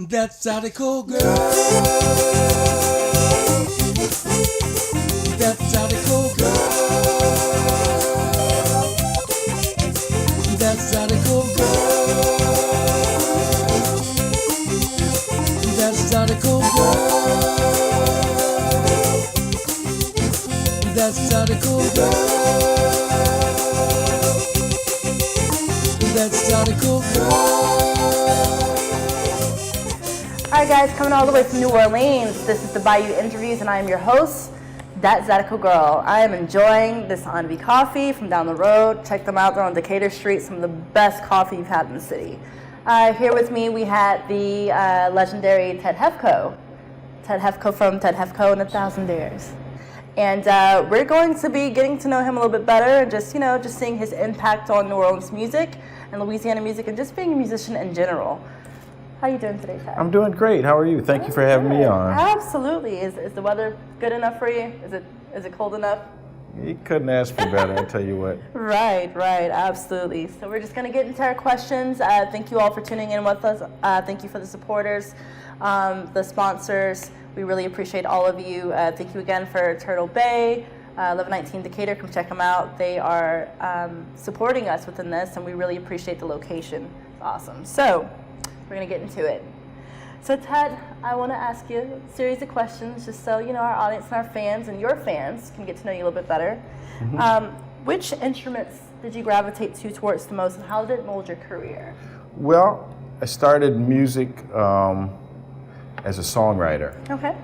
Datzydecogurl. Datzydecogurl. Datzydecogurl. Datzydecogurl. Datzydecogurl. Alright guys, coming all the way from New Orleans, this is the Bayou Interviews and I am your host, Datzydecogurl. I am enjoying this Envy coffee from down the road. Check them out, they're on Decatur Street, some of the best coffee you've had in the city. Here with me we had the legendary Ted Hefko. Ted Hefko from Ted Hefko and the Thousandaires. And we're going to be getting to know him a little bit better and just seeing his impact on New Orleans music and Louisiana music and just being a musician in general. How are you doing today, Ted? I'm doing great. How are you? Thank you for having me on. Absolutely. Is the weather good enough for you? Is it cold enough? You couldn't ask for better, I'll tell you what. Right, absolutely. So we're just going to get into our questions. Thank you all for tuning in with us. Thank you for the supporters, the sponsors. We really appreciate all of you. Thank you again for Turtle Bay, 1119 Decatur. Come check them out. They are supporting us within this, and we really appreciate the location. It's awesome. So we're going to get into it. So Ted, I want to ask you a series of questions just so our audience and our fans and your fans can get to know you a little bit better. Mm-hmm. Which instruments did you gravitate towards the most, and how did it mold your career? Well, I started music as a songwriter. Okay.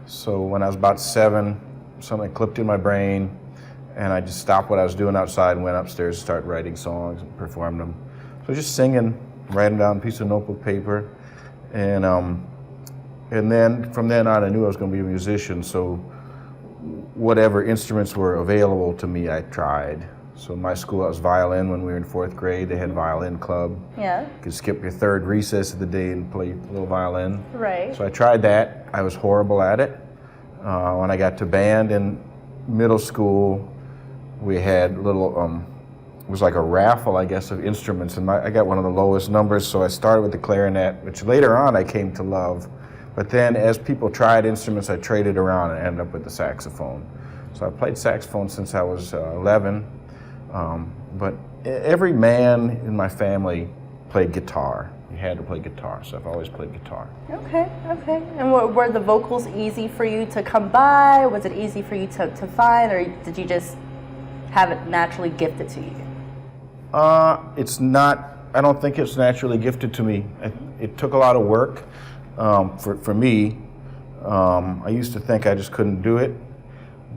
So when I was about 7, something clicked in my brain, and I just stopped what I was doing outside and went upstairs to start writing songs and performed them. So just singing, writing down a piece of notebook paper, and then from then on I knew I was going to be a musician, so whatever instruments were available to me I tried. So in my school I was violin. When we were in 4th grade they had violin club. Yeah. You could skip your 3rd recess of the day and play a little violin. Right. So I tried that. I was horrible at it. When I got to band in middle school, we had little, it was like a raffle, I guess, of instruments, and I got one of the lowest numbers, so I started with the clarinet, which later on I came to love. But then as people tried instruments, I traded around and ended up with the saxophone. So I played saxophone since I was 11, but every man in my family played guitar. You had to play guitar, so I've always played guitar. Okay. And were the vocals easy for you to come by? Was it easy for you to find, or did you just have it naturally gifted to you? It's not, I don't think it's naturally gifted to me. It took a lot of work for me. I used to think I just couldn't do it,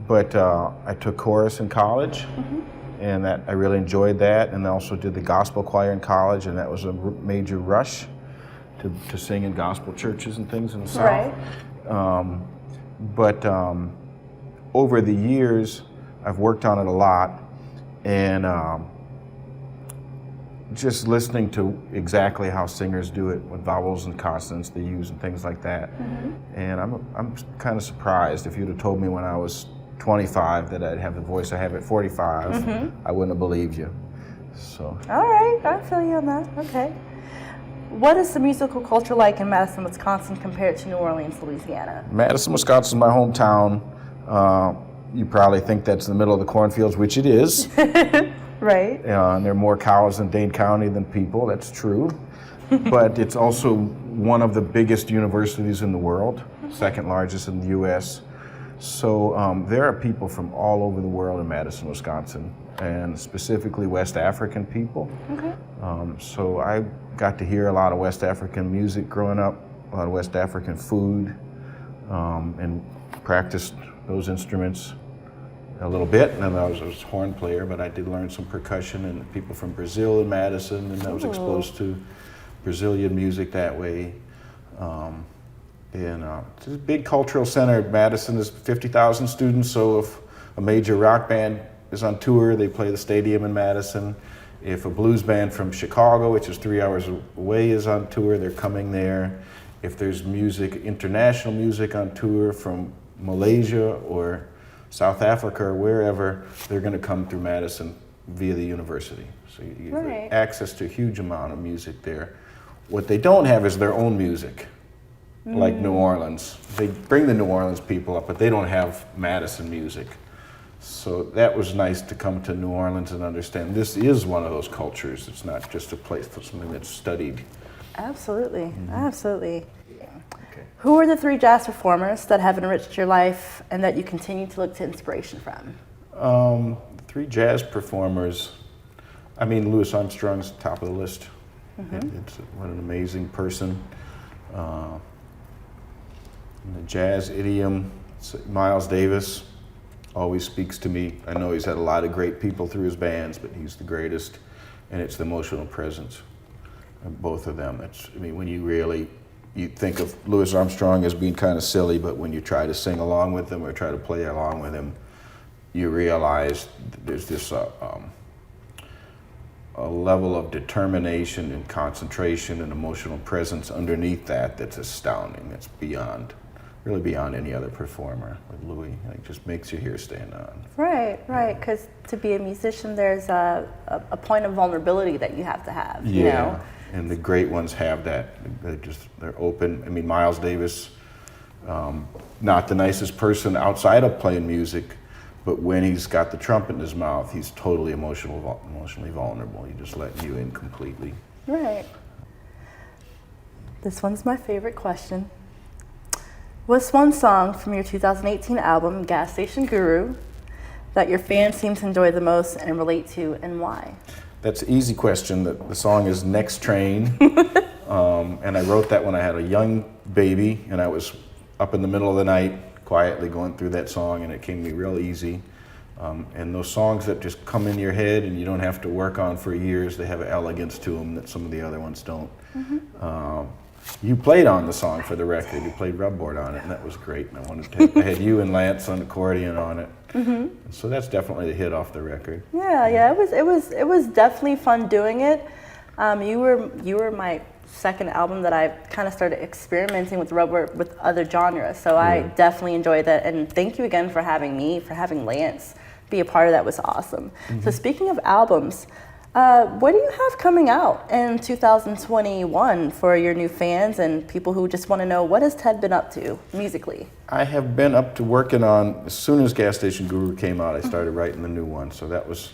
but I took chorus in college. Mm-hmm. And that I really enjoyed that, and I also did the gospel choir in college, and that was a major rush to sing in gospel churches and things in the South. Right. But over the years, I've worked on it a lot, and just listening to exactly how singers do it, with vowels and consonants they use and things like that. Mm-hmm. And I'm kind of surprised. If you'd have told me when I was 25 that I'd have the voice I have at 45, mm-hmm. I wouldn't have believed you. So. All right, I feel you on that. Okay. What is the musical culture like in Madison, Wisconsin compared to New Orleans, Louisiana? Madison, Wisconsin is my hometown. You probably think that's in the middle of the cornfields, which it is. Right. And there are more cows in Dane County than people, that's true. But it's also one of the biggest universities in the world, second largest in the U.S. So there are people from all over the world in Madison, Wisconsin, and specifically West African people. Okay. So I got to hear a lot of West African music growing up, a lot of West African food, and practiced those instruments a little bit. And then I was a horn player, but I did learn some percussion, and people from Brazil in Madison, and I was exposed to Brazilian music that way. It's a big cultural center. Madison is 50,000 students, so if a major rock band is on tour, they play the stadium in Madison. If a blues band from Chicago, which is 3 hours away, is on tour, they're coming there. If there's music, international music on tour from Malaysia or South Africa or wherever, they're going to come through Madison via the university. So you have access to a huge amount of music there. What they don't have is their own music. like New Orleans. They bring the New Orleans people up, but they don't have Madison music. So that was nice to come to New Orleans and understand this is one of those cultures. It's not just a place for something that's studied. Absolutely, absolutely. Okay. Who are the 3 jazz performers that have enriched your life and that you continue to look to inspiration from? 3 jazz performers. I mean, Louis Armstrong's top of the list. It's what an amazing person. In the jazz idiom, Miles Davis always speaks to me. I know he's had a lot of great people through his bands, but he's the greatest, and it's the emotional presence of both of them. I mean, when you think of Louis Armstrong as being kind of silly, but when you try to sing along with him or try to play along with him, you realize there's this a level of determination and concentration and emotional presence underneath that's astounding. That's really beyond any other performer. With Louis, it just makes your hair stand on. Right, because to be a musician, there's a point of vulnerability that you have to have, you know? And the great ones have that. They're open. I mean, Miles Davis, not the nicest person outside of playing music, but when he's got the trumpet in his mouth, he's totally emotionally vulnerable. He just let you in completely. Right. This one's my favorite question. What's one song from your 2018 album, Gas Station Guru, that your fans seem to enjoy the most and relate to, and why? That's an easy question. The song is Next Train. And I wrote that when I had a young baby, and I was up in the middle of the night quietly going through that song, and it came to me real easy. And those songs that just come in your head and you don't have to work on for years, they have an elegance to them that some of the other ones don't. You played on the song for the record. You played rubboard on it, and that was great. And I had you and Lance on accordion on it. So that's definitely the hit off the record. Yeah, it was definitely fun doing it. You were my second album that I kind of started experimenting with rubber with other genres. So I definitely enjoyed that, and thank you again for having Lance be a part of that. Was awesome. So speaking of albums, what do you have coming out in 2021 for your new fans and people who just want to know what has Ted been up to musically? I have been up to working on, as soon as Gas Station Guru came out, I started writing the new one. So that was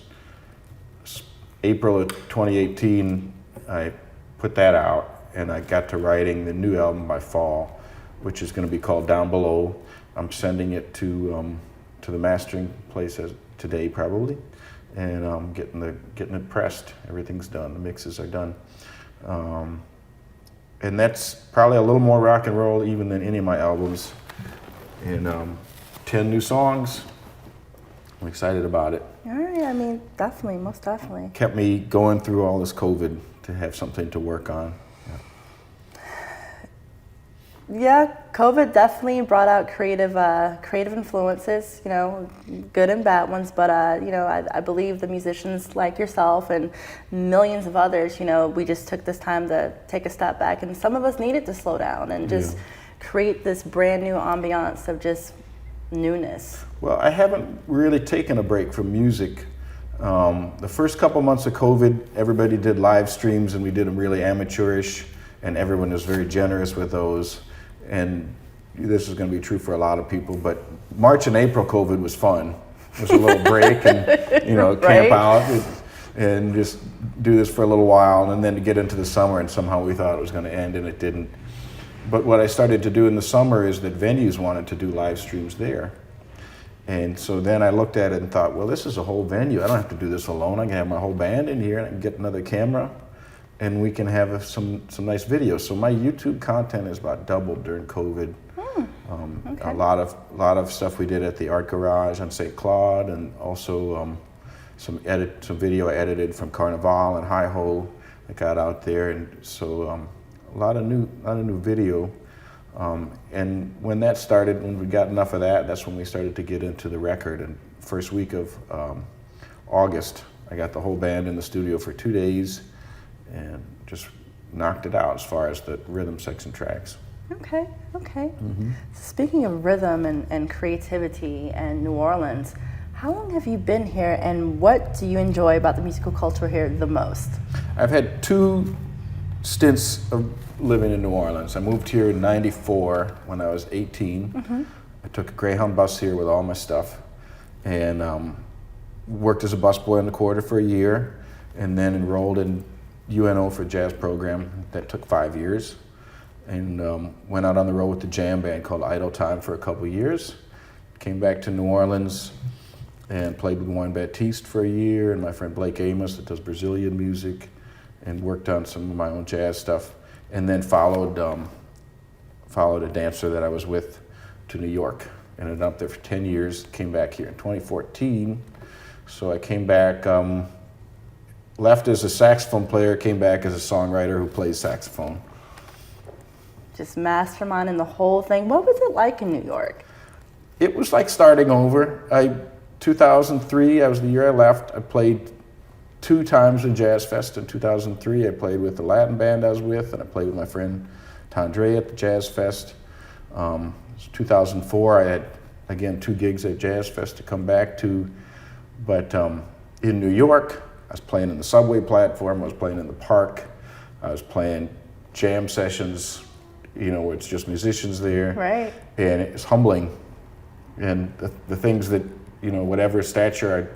April of 2018. I put that out, and I got to writing the new album by fall, which is going to be called Down Below. I'm sending it to the mastering place today probably, and I'm getting it pressed. Everything's done. The mixes are done, and that's probably a little more rock and roll even than any of my albums. And 10 new songs. I'm excited about it. All right, I mean, definitely, most definitely. Kept me going through all this COVID to have something to work on. Yeah, COVID definitely brought out creative influences, you know, good and bad ones. But you know, I believe the musicians like yourself and millions of others, you know, we just took this time to take a step back, and some of us needed to slow down and just create this brand new ambiance of just newness. Well, I haven't really taken a break from music. The first couple months of COVID, everybody did live streams, and we did them really amateurish, and everyone was very generous with those. And this is going to be true for a lot of people, but March and April COVID was fun. It was a little break, and you know, camp out and just do this for a little while, and then to get into the summer, and somehow we thought it was going to end, and it didn't. But what I started to do in the summer is that venues wanted to do live streams there. And so then I looked at it and thought, well, this is a whole venue. I don't have to do this alone. I can have my whole band in here, and I can get another camera, and we can have some nice videos. So my YouTube content is about doubled during COVID. Okay. A lot of stuff we did at the Art Garage on St. Claude, and also some video I edited from Carnival and Hi-Ho that got out there, and so a lot of new video. And when that started, when we got enough of that, that's when we started to get into the record. And first week of August, I got the whole band in the studio for 2 days and just knocked it out as far as the rhythm section tracks. Okay. So speaking of rhythm and creativity and New Orleans, how long have you been here, and what do you enjoy about the musical culture here the most? I've had two stints of living in New Orleans. I moved here in '94 when I was 18. I took a Greyhound bus here with all my stuff, and worked as a busboy in the quarter for a year, and then enrolled in UNO for a jazz program that took 5 years, and went out on the road with the jam band called Idle Time for a couple years. Came back to New Orleans and played with Juan Baptiste for a year, and my friend Blake Amos that does Brazilian music, and worked on some of my own jazz stuff, and then followed a dancer that I was with to New York. Ended up there for 10 years, came back here in 2014. So I came back, left as a saxophone player, came back as a songwriter who plays saxophone. Just masterminding the whole thing. What was it like in New York? It was like starting over. 2003, I was the year I left. I played 2 times in Jazz Fest in 2003. I played with the Latin band I was with, and I played with my friend Tandre at the Jazz Fest. 2004, I had, again, 2 gigs at Jazz Fest to come back to. But in New York, I was playing in the subway platform, I was playing in the park, I was playing jam sessions, where it's just musicians there. Right. And it's humbling. And the things that, whatever stature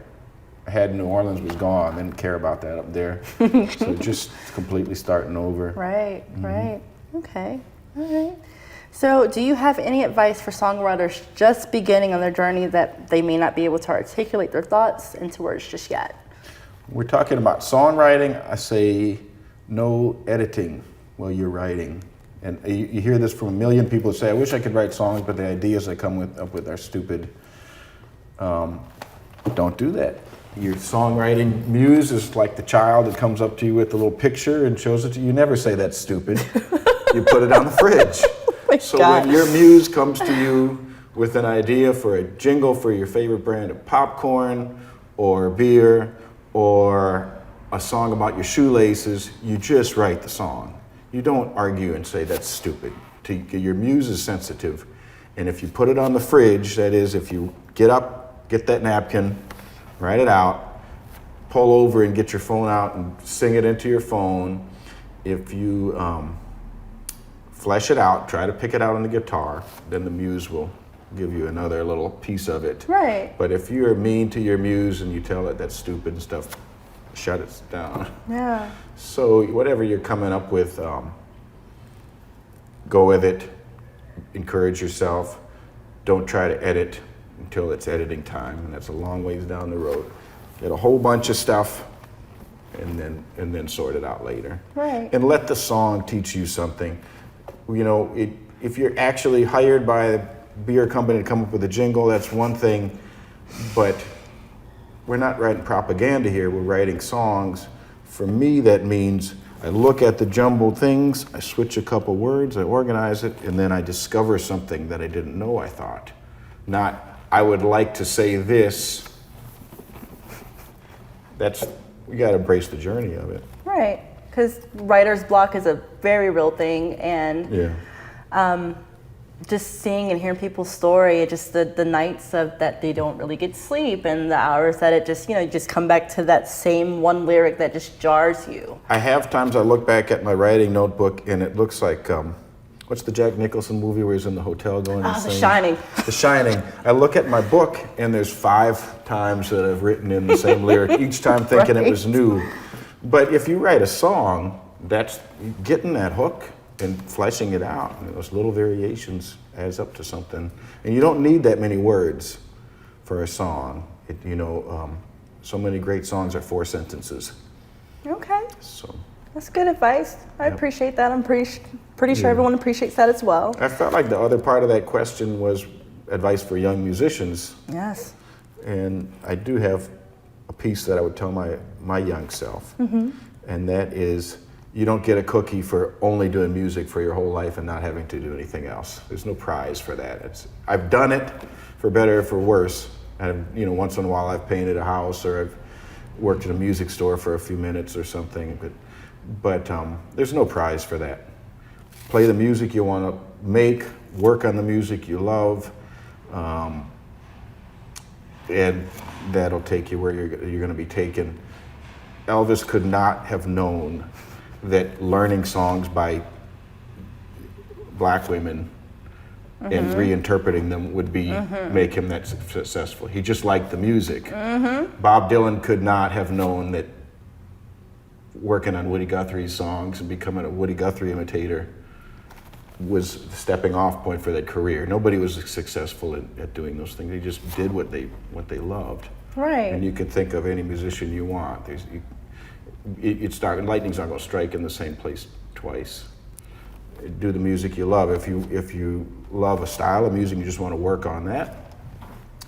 I had in New Orleans was gone. I didn't care about that up there. So just completely starting over. Right, right. Okay, all right. So do you have any advice for songwriters just beginning on their journey that they may not be able to articulate their thoughts into words just yet? We're talking about songwriting. I say no editing while you're writing. And you hear this from a million people who say, I wish I could write songs, but the ideas I come up with are stupid. Don't do that. Your songwriting muse is like the child that comes up to you with a little picture and shows it to you. You never say that's stupid. You put it on the fridge. So when your muse comes to you with an idea for a jingle for your favorite brand of popcorn or beer or a song about your shoelaces, you just write the song. You don't argue and say that's stupid. Your muse is sensitive. And if you put it on the fridge, that is, if you get up, get that napkin, write it out, pull over and get your phone out and sing it into your phone. If you flesh it out, try to pick it out on the guitar, then the muse will give you another little piece of it. Right. But if you're mean to your muse and you tell it that's stupid and stuff, shut it down. Yeah. So whatever you're coming up with, go with it, encourage yourself, don't try to edit until it's editing time, and that's a long ways down the road. Get a whole bunch of stuff and then sort it out later. Right. And let the song teach you something. If you're actually hired by a beer company to come up with a jingle, that's one thing, but we're not writing propaganda here, we're writing songs. For me, that means I look at the jumbled things, I switch a couple words, I organize it, and then I discover something that I didn't know I thought. Not, I would like to say this. We gotta embrace the journey of it. Right, because writer's block is a very real thing, and Yeah. Just seeing and hearing people's story, just the nights of that they don't really get sleep, and the hours that it just, you just come back to that same one lyric that just jars you. I have times I look back at my writing notebook and it looks like, what's the Jack Nicholson movie where he's in the hotel going insane? The Shining. The Shining. I look at my book and there's 5 times that I've written in the same lyric, each time thinking it was new. But if you write a song, that's getting that hook and fleshing it out. And those little variations adds up to something. And you don't need that many words for a song. So many great songs are 4 sentences. Okay. So That's good advice. I appreciate that. I'm pretty sure everyone appreciates that as well. I felt like the other part of that question was advice for young musicians. Yes. And I do have a piece that I would tell my young self. And that is, you don't get a cookie for only doing music for your whole life and not having to do anything else. There's no prize for that. I've done it for better or for worse. And once in a while I've painted a house or I've worked in a music store for a few minutes or something. But there's no prize for that. Play the music you want to make, work on the music you love, and that'll take you where you're going to be taken. Elvis could not have known that learning songs by black women and reinterpreting them would be make him that successful. He just liked the music. Bob Dylan could not have known that working on Woody Guthrie's songs and becoming a Woody Guthrie imitator was the stepping off point for that career. Nobody was successful at doing those things. They just did what they loved. Right. And you could think of any musician you want. Lightning's not going to strike in the same place twice. Do the music you love. If you love a style of music, you just want to work on that.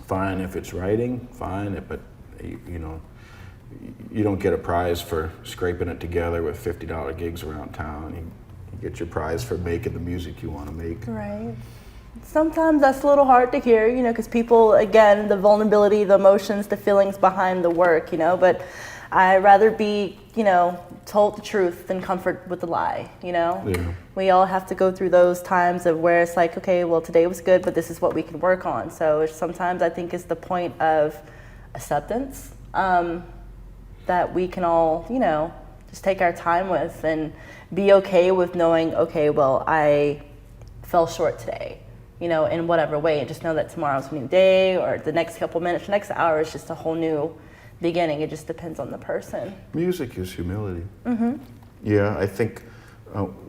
Fine. If it's writing, fine. But you don't get a prize for scraping it together with $50 gigs around town. You get your prize for making the music you want to make. Right. Sometimes that's a little hard to hear, because people, again, the vulnerability, the emotions, the feelings behind the work, but I'd rather be, told the truth than comfort with the lie, Yeah. We all have to go through those times of where it's like, okay, well, today was good, but this is what we can work on. So sometimes I think it's the point of acceptance that we can all, just take our time with and be okay with knowing, okay, well, I fell short today, in whatever way, and just know that tomorrow's a new day, or the next couple minutes, the next hour is just a whole new beginning. It just depends on the person. Music is humility. Yeah, I think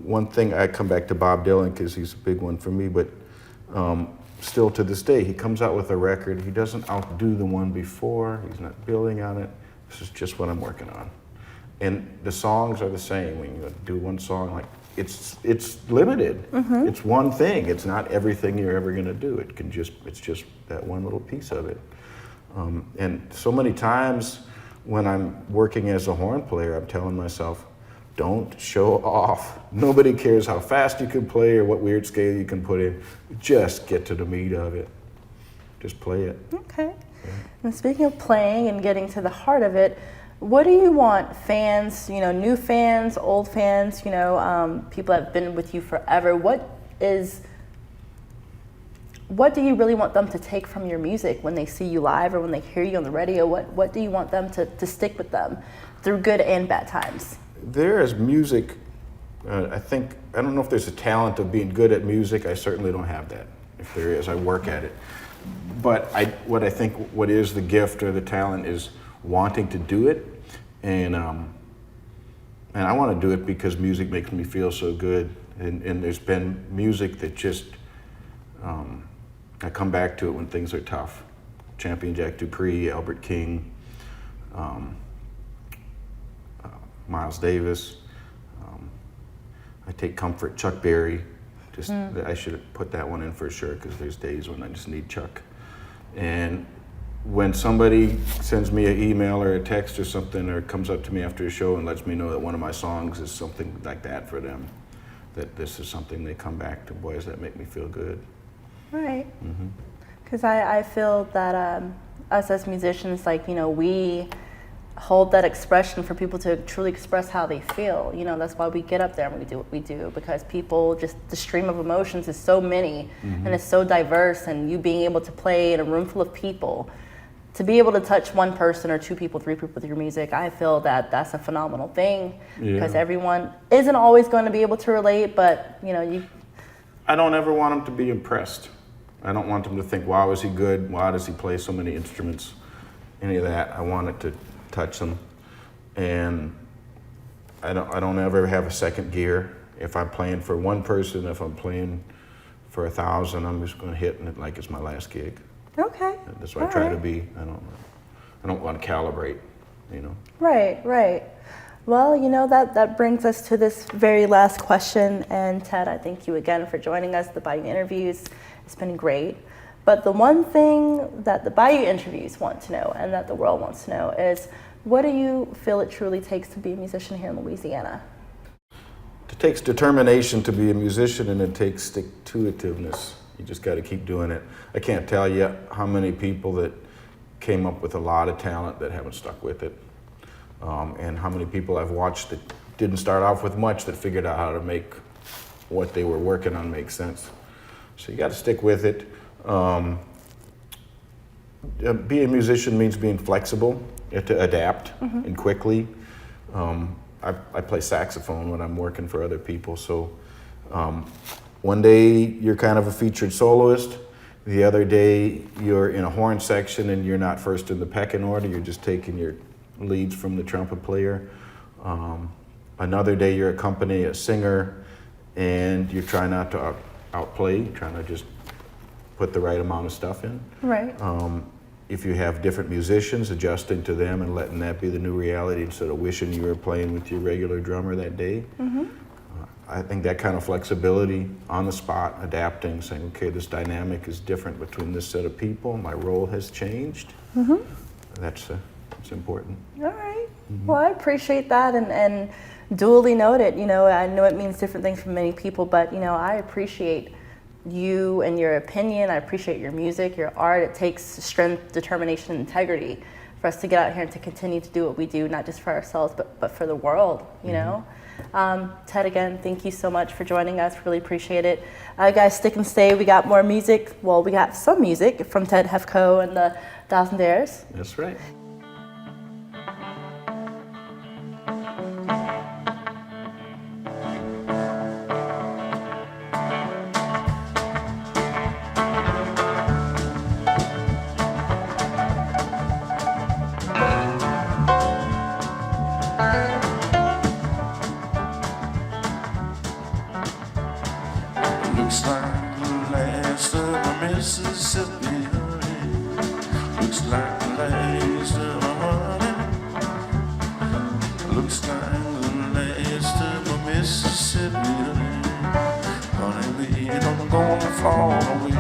one thing, I come back to Bob Dylan because he's a big one for me, but still to this day, he comes out with a record. He doesn't outdo the one before. He's not building on it. This is just what I'm working on. And the songs are the same. When you do one song, like it's limited. It's one thing. It's not everything you're ever going to do. It's just that one little piece of it. And so many times when I'm working as a horn player, I'm telling myself, don't show off. Nobody cares how fast you can play or what weird scale you can put in. Just get to the meat of it. Just play it. Okay. Yeah. And speaking of playing and getting to the heart of it, what do you want fans, new fans, old fans, people that have been with you forever, what do you really want them to take from your music when they see you live or when they hear you on the radio? What do you want them to stick with them through good and bad times? There is music, I don't know if there's a talent of being good at music. I certainly don't have that. If there is, I work at it. But what I think what is the gift or the talent is wanting to do it, and I want to do it because music makes me feel so good, and there's been music that just I come back to it when things are tough. Champion Jack Dupree, Albert King, Miles Davis. I take comfort, Chuck Berry. I should have put that one in for sure because there's days when I just need Chuck. And when somebody sends me an email or a text or something, or comes up to me after a show and lets me know that one of my songs is something like that for them, that this is something they come back to, boy, does that make me feel good. Right. Because I feel that us as musicians, we hold that expression for people to truly express how they feel. That's why we get up there and we do what we do, because people, just the stream of emotions is so many and it's so diverse, and you being able to play in a room full of people, to be able to touch one person or two people, three people with your music, I feel that that's a phenomenal thing, because everyone isn't always going to be able to relate, but I don't ever want them to be impressed. I don't want them to think, wow, is he good? Why does he play so many instruments? Any of that. I want it to touch them. And I don't ever have a second gear. If I'm playing for one person, if I'm playing for 1,000, I'm just going to hit it like it's my last gig. Okay. That's what I try to be. I don't want to calibrate, Right. Well, that brings us to this very last question. And Ted, I thank you again for joining us, the Bayou interviews. It's been great. But the one thing that the Bayou interviews want to know, and that the world wants to know, is what do you feel it truly takes to be a musician here in Louisiana? It takes determination to be a musician, and it takes stick-to-itiveness. You just got to keep doing it. I can't tell you how many people that came up with a lot of talent that haven't stuck with it. And how many people I've watched that didn't start off with much that figured out how to make what they were working on make sense. So you got to stick with it. Being a musician means being flexible, to adapt and quickly. I play saxophone when I'm working for other people. So one day you're kind of a featured soloist. The other day you're in a horn section and you're not first in the pecking order. You're just taking your leads from the trumpet player. Another day you're accompanying a singer and you're trying not to outplay, you're trying to just put the right amount of stuff in. Right. If you have different musicians, adjusting to them and letting that be the new reality instead of wishing you were playing with your regular drummer that day. I think that kind of flexibility on the spot, adapting, saying, okay, this dynamic is different between this set of people, my role has changed. That's important. All right. Well, I appreciate that and duly noted. You know, I know it means different things for many people, but, you know, I appreciate you and your opinion. I appreciate your music, your art. It takes strength, determination, and integrity for us to get out here and to continue to do what we do, not just for ourselves, but for the world, you know? Ted, again, thank you so much for joining us. Really appreciate it. Guys, stick and stay. We got more music. Well, we got some music from Ted, Hefko, and the Thousandaires. That's right. Looks like the last of my Mississippi honey. Looks like the last of my honey. Looks like the last of my Mississippi honey. Honey, babe, I'm gonna fall away.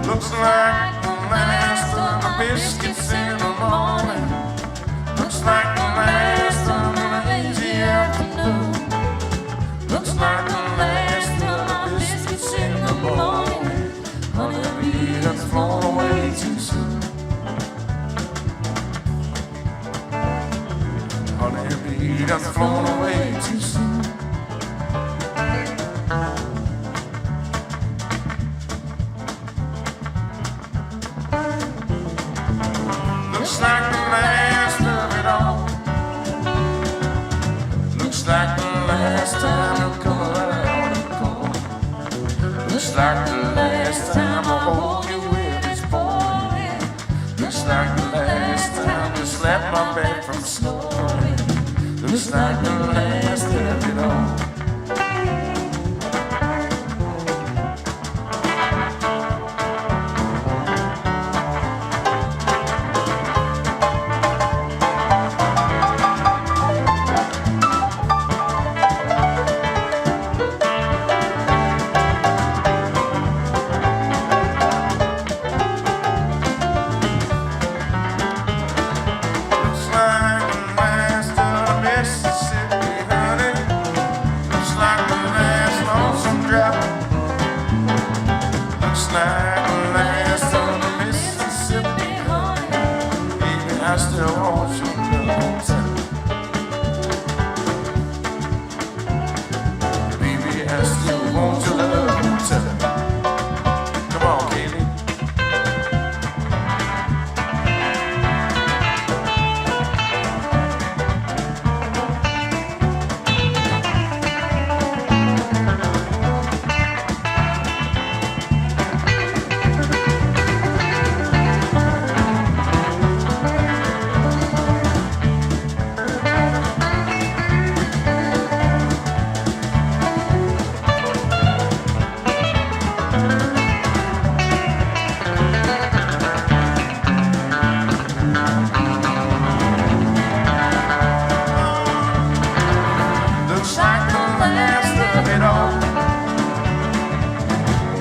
Looks like the last of my biscuits in the morning. Looks like the last of my lazy afternoon. Looks like the last of my biscuits in the morning. Honey, babe, that's flown away too soon. Honey, babe, that's flown away too soon. Looks like the last of it all. Looks like the last time I've come around the corner. Looks like the last time I hold you with this boy. Looks like the last time you slapped my back from snoring. Looks like the last of it all. Looks like the last of the Mississippi honey. Looks like the last lonesome drought. Looks like the last of the Mississippi honey. Baby, I still want your love tonight. Baby, I still want your love tonight. Come on, Kaylee. Looks like the last of it all.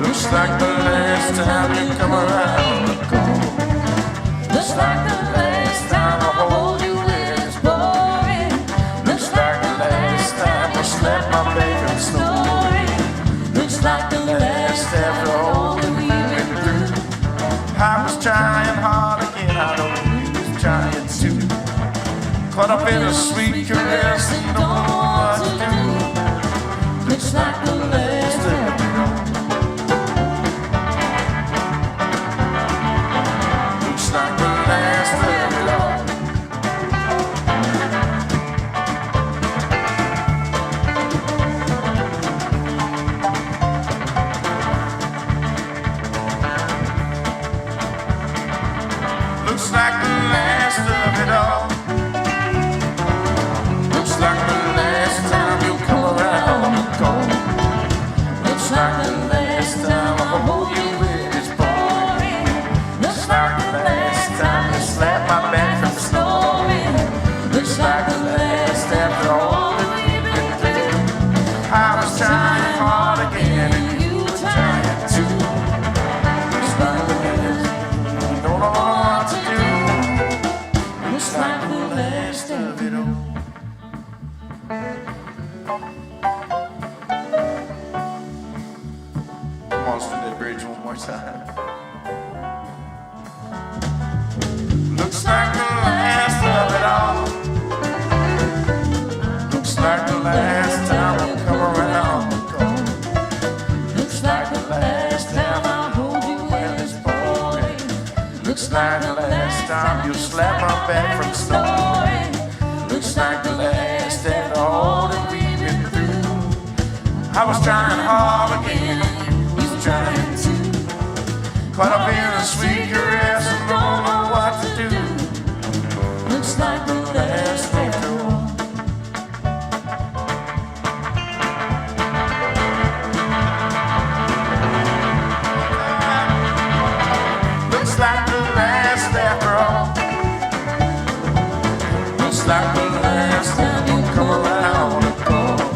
Looks like the last time you come around the corner. Looks like the last time I hold you with this boy. Looks like the last time I slap my baby and snoring. Looks like the last after all that we've been through. I was trying hard again, I know you was trying too. Caught up in a sweet caress and don't know what to do. Looks like the last of it all. Looks like the last time you come around the corner. Looks like the last time I hold you in is boring. Looks like the last time you slap my back from snoring. Looks like the last after all that we've been through. I was trying hard again and you were trying too. Looks like the last, don't know what to do. Looks like the last of it all. Come on, let's do that bridge one more time. Looks like the last of it all. Looks like the last time I come around the corner. Looks like the last time I hold you when it's boring. Looks like the last time you slap my back from snoring. Looks like the last after all that we've been through. I was trying hard again, you was trying to. Caught up in a sweet caress and don't know what to do. Looks like the last after all. Looks like the last after all. Looks like the last time you come around the corner.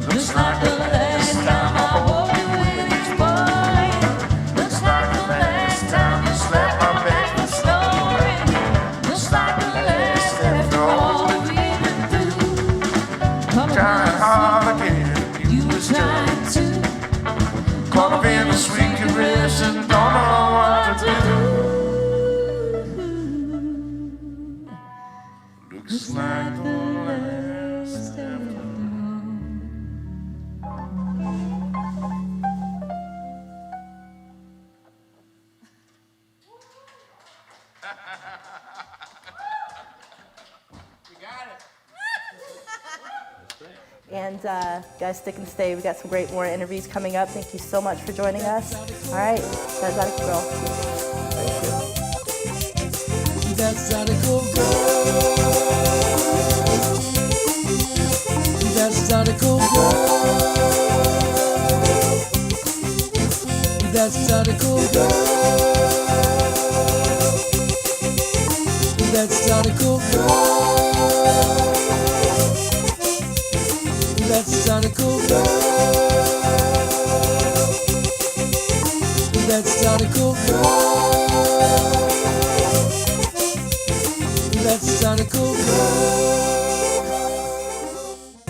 Looks like the last time I hold you in his boy. Looks like the last time you slap my back and snoring. Looks like the last after all that we've been through. Trying hard again, you was trying to. Caught up in a sweet caress and don't know what to do. Looks like the last after all. And guys, stick and stay. We got some great more interviews coming up. Thank you so much for joining us. All right, Datzydecogurl. Datzydecogurl. Datzydecogurl. Datzydecogurl. Datzydecogurl. Datzydecogurl. Datzydecogurl. Datzydecogurl.